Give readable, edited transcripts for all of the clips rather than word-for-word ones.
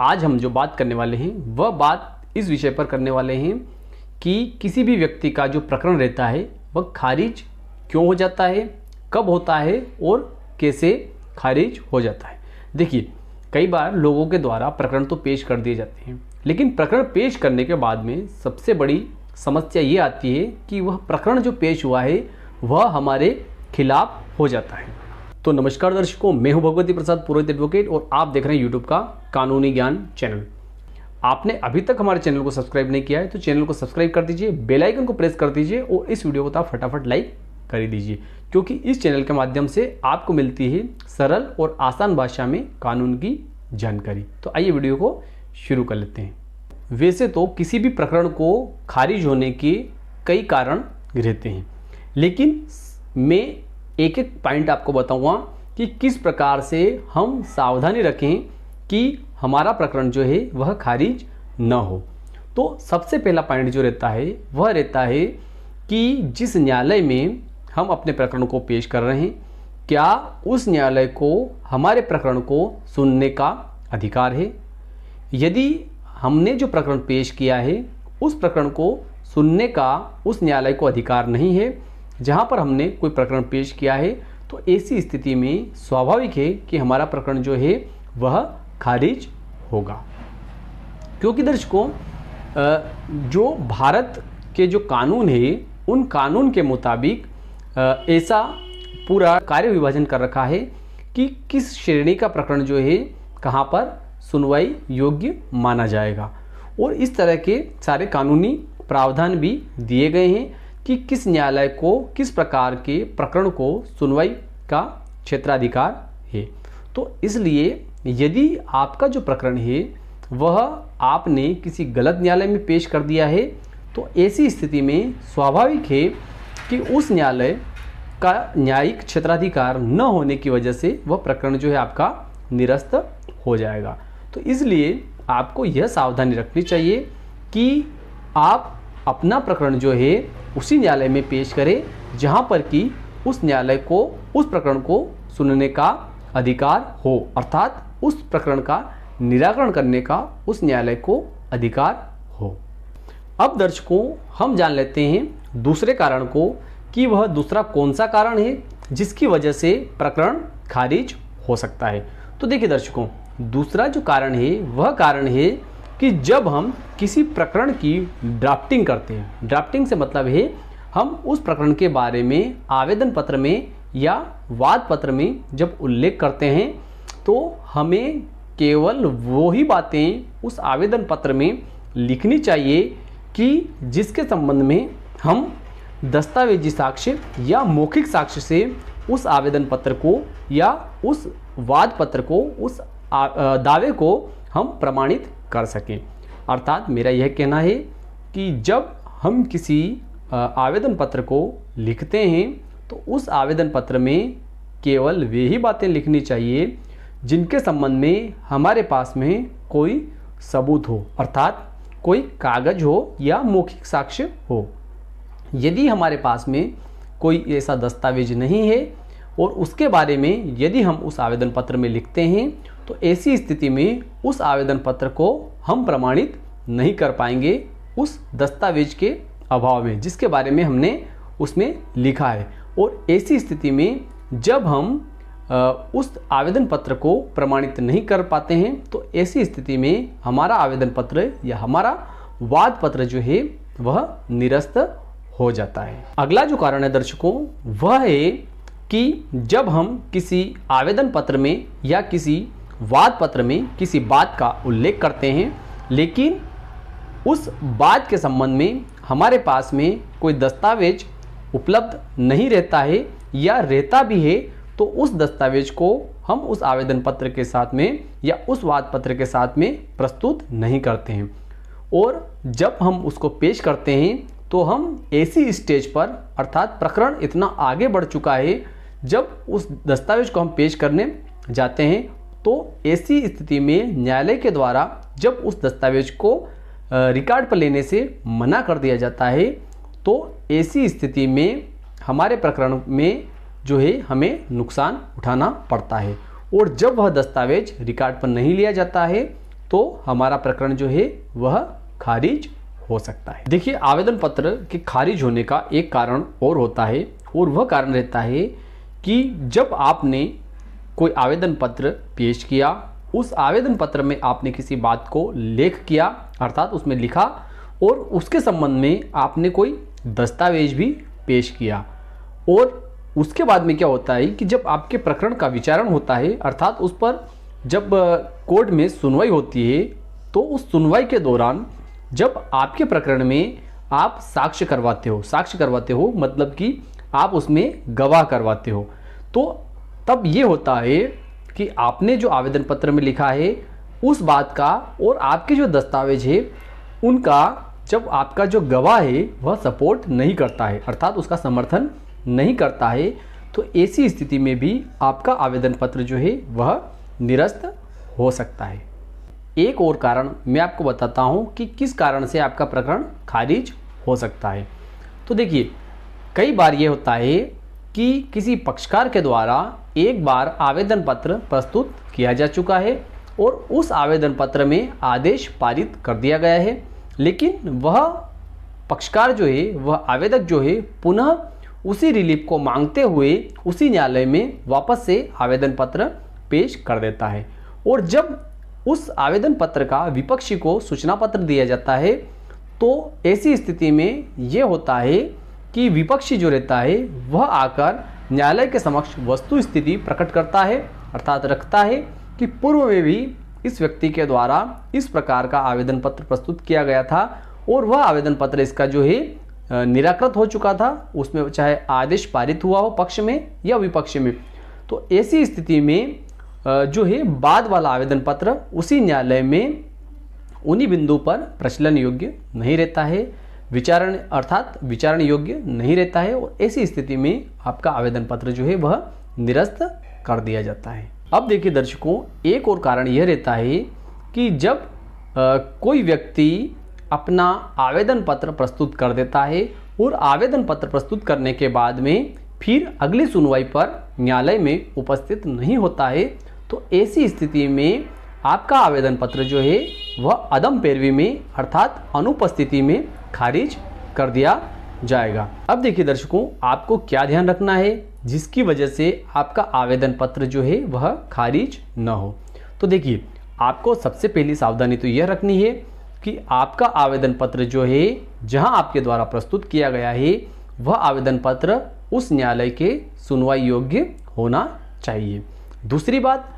आज हम जो बात करने वाले हैं वह बात इस विषय पर करने वाले हैं कि किसी भी व्यक्ति का जो प्रकरण रहता है वह खारिज क्यों हो जाता है, कब होता है और कैसे खारिज हो जाता है। देखिए, कई बार लोगों के द्वारा प्रकरण तो पेश कर दिए जाते हैं, लेकिन प्रकरण पेश करने के बाद में सबसे बड़ी समस्या ये आती है कि वह प्रकरण जो पेश हुआ है वह हमारे खिलाफ हो जाता है। तो नमस्कार दर्शकों, मैं हूं भगवती प्रसाद पुरोहित एडवोकेट और आप देख रहे हैं यूट्यूब का कानूनी ज्ञान चैनल। आपने अभी तक हमारे चैनल को सब्सक्राइब नहीं किया है तो चैनल को सब्सक्राइब कर दीजिए, बेल आइकन को प्रेस कर दीजिए और इस वीडियो को आप फटाफट लाइक कर दीजिए, क्योंकि इस चैनल के माध्यम से आपको मिलती है सरल और आसान भाषा में कानून की जानकारी। तो आइए वीडियो को शुरू कर लेते हैं। वैसे तो किसी भी प्रकरण को खारिज होने के कई कारण रहते हैं, लेकिन मैं एक एक पॉइंट आपको बताऊंगा कि किस प्रकार से हम सावधानी रखें कि हमारा प्रकरण जो है वह खारिज न हो। तो सबसे पहला पॉइंट जो रहता है वह रहता है कि जिस न्यायालय में हम अपने प्रकरण को पेश कर रहे हैं, क्या उस न्यायालय को हमारे प्रकरण को सुनने का अधिकार है। यदि हमने जो प्रकरण पेश किया है उस प्रकरण को सुनने का उस न्यायालय को अधिकार नहीं है जहां पर हमने कोई प्रकरण पेश किया है, तो ऐसी स्थिति में स्वाभाविक है कि हमारा प्रकरण जो है वह खारिज होगा। क्योंकि दर्शकों, जो भारत के जो कानून है उन कानून के मुताबिक ऐसा पूरा कार्य विभाजन कर रखा है कि किस श्रेणी का प्रकरण जो है कहाँ पर सुनवाई योग्य माना जाएगा, और इस तरह के सारे कानूनी प्रावधान भी दिए गए हैं कि किस न्यायालय को किस प्रकार के प्रकरण को सुनवाई का क्षेत्राधिकार है। तो इसलिए यदि आपका जो प्रकरण है वह आपने किसी गलत न्यायालय में पेश कर दिया है, तो ऐसी स्थिति में स्वाभाविक है कि उस न्यायालय का न्यायिक क्षेत्राधिकार न होने की वजह से वह प्रकरण जो है आपका निरस्त हो जाएगा। तो इसलिए आपको यह सावधानी रखनी चाहिए कि आप अपना प्रकरण जो है उसी न्यायालय में पेश करें जहां पर कि उस न्यायालय को उस प्रकरण को सुनने का अधिकार हो, अर्थात उस प्रकरण का निराकरण करने का उस न्यायालय को अधिकार हो। अब दर्शकों, हम जान लेते हैं दूसरे कारण को कि वह दूसरा कौन सा कारण है जिसकी वजह से प्रकरण खारिज हो सकता है। तो देखिए दर्शकों, दूसरा जो कारण है वह कारण है कि जब हम किसी प्रकरण की ड्राफ्टिंग करते हैं, ड्राफ्टिंग से मतलब है हम उस प्रकरण के बारे में आवेदन पत्र में या वाद पत्र में जब उल्लेख करते हैं, तो हमें केवल वो ही बातें उस आवेदन पत्र में लिखनी चाहिए कि जिसके संबंध में हम दस्तावेजी साक्ष्य या मौखिक साक्ष्य से उस आवेदन पत्र को या उस वाद पत्र को, उस दावे को हम प्रमाणित कर सकें। अर्थात मेरा यह कहना है कि जब हम किसी आवेदन पत्र को लिखते हैं तो उस आवेदन पत्र में केवल वे ही बातें लिखनी चाहिए जिनके संबंध में हमारे पास में कोई सबूत हो, अर्थात कोई कागज हो या मौखिक साक्ष्य हो। यदि हमारे पास में कोई ऐसा दस्तावेज नहीं है और उसके बारे में यदि हम उस आवेदन पत्र में लिखते हैं, तो ऐसी स्थिति में उस आवेदन पत्र को हम प्रमाणित नहीं कर पाएंगे उस दस्तावेज के अभाव में जिसके बारे में हमने उसमें लिखा है। और ऐसी स्थिति में जब हम उस आवेदन पत्र को प्रमाणित नहीं कर पाते हैं, तो ऐसी स्थिति में हमारा आवेदन पत्र या हमारा वाद पत्र जो है वह निरस्त हो जाता है। अगला जो कारण है दर्शकों, वह है कि जब हम किसी आवेदन पत्र में या किसी वाद पत्र में किसी बात का उल्लेख करते हैं, लेकिन उस बात के संबंध में हमारे पास में कोई दस्तावेज उपलब्ध नहीं रहता है या रहता भी है, तो उस दस्तावेज को हम उस आवेदन पत्र के साथ में या उस वाद पत्र के साथ में प्रस्तुत नहीं करते हैं। और जब हम उसको पेश करते हैं तो हम ऐसी स्टेज पर, अर्थात प्रकरण इतना आगे बढ़ चुका है, जब उस दस्तावेज को हम पेश करने जाते हैं तो ऐसी स्थिति में न्यायालय के द्वारा जब उस दस्तावेज को रिकॉर्ड पर लेने से मना कर दिया जाता है, तो ऐसी स्थिति में हमारे प्रकरण में जो है हमें नुकसान उठाना पड़ता है। और जब वह दस्तावेज रिकॉर्ड पर नहीं लिया जाता है तो हमारा प्रकरण जो है वह खारिज हो सकता है। देखिए, आवेदन पत्र के खारिज होने का एक कारण और होता है, और वह कारण रहता है कि जब आपने कोई आवेदन पत्र पेश किया, उस आवेदन पत्र में आपने किसी बात को लेख किया, अर्थात उसमें लिखा, और उसके संबंध में आपने कोई दस्तावेज भी पेश किया, और उसके बाद में क्या होता है कि जब आपके प्रकरण का विचारण होता है, अर्थात उस पर जब कोर्ट में सुनवाई होती है, तो उस सुनवाई के दौरान जब आपके प्रकरण में आप साक्ष्य करवाते हो मतलब कि आप उसमें गवाह करवाते हो, तो तब ये होता है कि आपने जो आवेदन पत्र में लिखा है उस बात का और आपके जो दस्तावेज है उनका जब आपका जो गवाह है वह सपोर्ट नहीं करता है, अर्थात उसका समर्थन नहीं करता है, तो ऐसी स्थिति में भी आपका आवेदन पत्र जो है वह निरस्त हो सकता है। एक और कारण मैं आपको बताता हूं कि किस कारण से आपका प्रकरण खारिज हो सकता है। तो देखिए, कई बार ये होता है कि किसी पक्षकार के द्वारा एक बार आवेदन पत्र प्रस्तुत किया जा चुका है और उस आवेदन पत्र में आदेश पारित कर दिया गया है, लेकिन वह पक्षकार जो है, वह आवेदक जो है, पुनः उसी रिलीफ को मांगते हुए उसी न्यायालय में वापस से आवेदन पत्र पेश कर देता है, और जब उस आवेदन पत्र का विपक्षी को सूचना पत्र दिया जाता है, तो ऐसी स्थिति में यह होता है कि विपक्षी जो रहता है वह आकर न्यायालय के समक्ष वस्तु स्थिति प्रकट करता है, अर्थात रखता है कि पूर्व में भी इस व्यक्ति के द्वारा इस प्रकार का आवेदन पत्र प्रस्तुत किया गया था और वह आवेदन पत्र इसका जो है निराकृत हो चुका था, उसमें चाहे आदेश पारित हुआ हो पक्ष में या विपक्ष में। तो ऐसी स्थिति में जो है बाद वाला आवेदन पत्र उसी न्यायालय में उन्हीं बिंदु पर प्रचलन योग्य नहीं रहता है, विचारण योग्य नहीं रहता है, और ऐसी स्थिति में आपका आवेदन पत्र जो है वह निरस्त कर दिया जाता है। अब देखिए दर्शकों, एक और कारण यह रहता है कि जब कोई व्यक्ति अपना आवेदन पत्र प्रस्तुत कर देता है और आवेदन पत्र प्रस्तुत करने के बाद में फिर अगली सुनवाई पर न्यायालय में उपस्थित नहीं होता है, तो ऐसी स्थिति में आपका आवेदन पत्र जो है वह अदम पैरवी में अर्थात अनुपस्थिति में खारिज कर दिया जाएगा। अब देखिए दर्शकों, आपको क्या ध्यान रखना है जिसकी वजह से आपका आवेदन पत्र जो है वह खारिज न हो। तो देखिए, आपको सबसे पहली सावधानी तो यह रखनी है कि आपका आवेदन पत्र जो है जहां आपके द्वारा प्रस्तुत किया गया है वह आवेदन पत्र उस न्यायालय के सुनवाई योग्य होना चाहिए। दूसरी बात,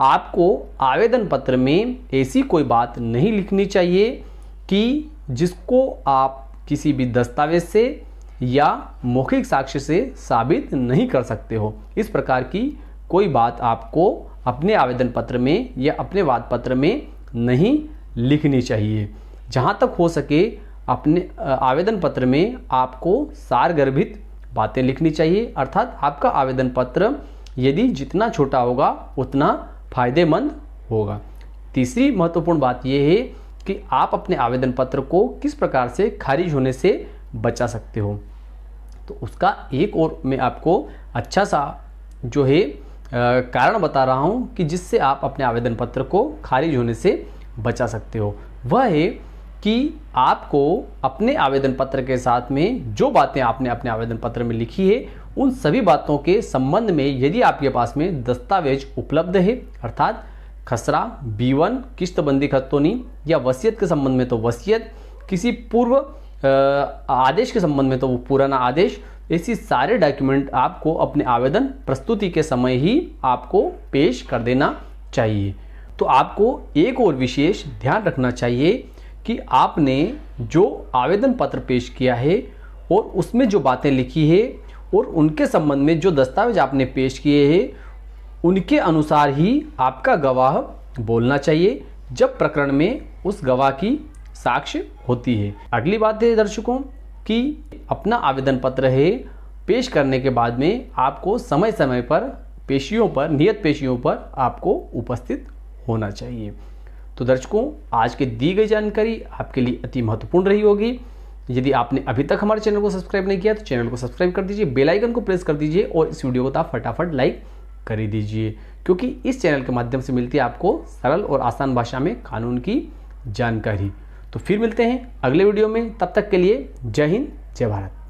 आपको आवेदन पत्र में ऐसी कोई बात नहीं लिखनी चाहिए कि जिसको आप किसी भी दस्तावेज से या मौखिक साक्ष्य से साबित नहीं कर सकते हो। इस प्रकार की कोई बात आपको अपने आवेदन पत्र में या अपने वाद पत्र में नहीं लिखनी चाहिए। जहाँ तक हो सके अपने आवेदन पत्र में आपको सारगर्भित बातें लिखनी चाहिए, अर्थात आपका आवेदन पत्र यदि जितना छोटा होगा उतना फायदेमंद होगा। तीसरी महत्वपूर्ण बात यह है कि आप अपने आवेदन पत्र को किस प्रकार से खारिज होने से बचा सकते हो। तो उसका एक और मैं आपको अच्छा सा जो है कारण बता रहा हूं कि जिससे आप अपने आवेदन पत्र को खारिज होने से बचा सकते हो। वह है कि आपको अपने आवेदन पत्र के साथ में जो बातें आपने अपने आवेदन पत्र में लिखी है उन सभी बातों के संबंध में यदि आपके पास में दस्तावेज उपलब्ध है, अर्थात खसरा, B1, किश्तबंदी खतौनी या वसीयत के संबंध में तो वसीयत, किसी पूर्व आदेश के संबंध में तो वो पुराना आदेश, ऐसी सारे डॉक्यूमेंट आपको अपने आवेदन प्रस्तुति के समय ही आपको पेश कर देना चाहिए। तो आपको एक और विशेष ध्यान रखना चाहिए कि आपने जो आवेदन पत्र पेश किया है और उसमें जो बातें लिखी है और उनके संबंध में जो दस्तावेज आपने पेश किए हैं उनके अनुसार ही आपका गवाह बोलना चाहिए जब प्रकरण में उस गवाह की साक्ष्य होती है। अगली बात है दर्शकों कि अपना आवेदन पत्र है पेश करने के बाद में आपको समय समय पर पेशियों पर, नियत पेशियों पर आपको उपस्थित होना चाहिए। तो दर्शकों, आज की दी गई जानकारी आपके लिए अति महत्वपूर्ण रही होगी। यदि आपने अभी तक हमारे चैनल को सब्सक्राइब नहीं किया तो चैनल को सब्सक्राइब कर दीजिए, बेल आइकन को प्रेस कर दीजिए और इस वीडियो को आप फटाफट लाइक कर ही दीजिए, क्योंकि इस चैनल के माध्यम से मिलती है आपको सरल और आसान भाषा में कानून की जानकारी। तो फिर मिलते हैं अगले वीडियो में, तब तक के लिए जय हिंद जय भारत।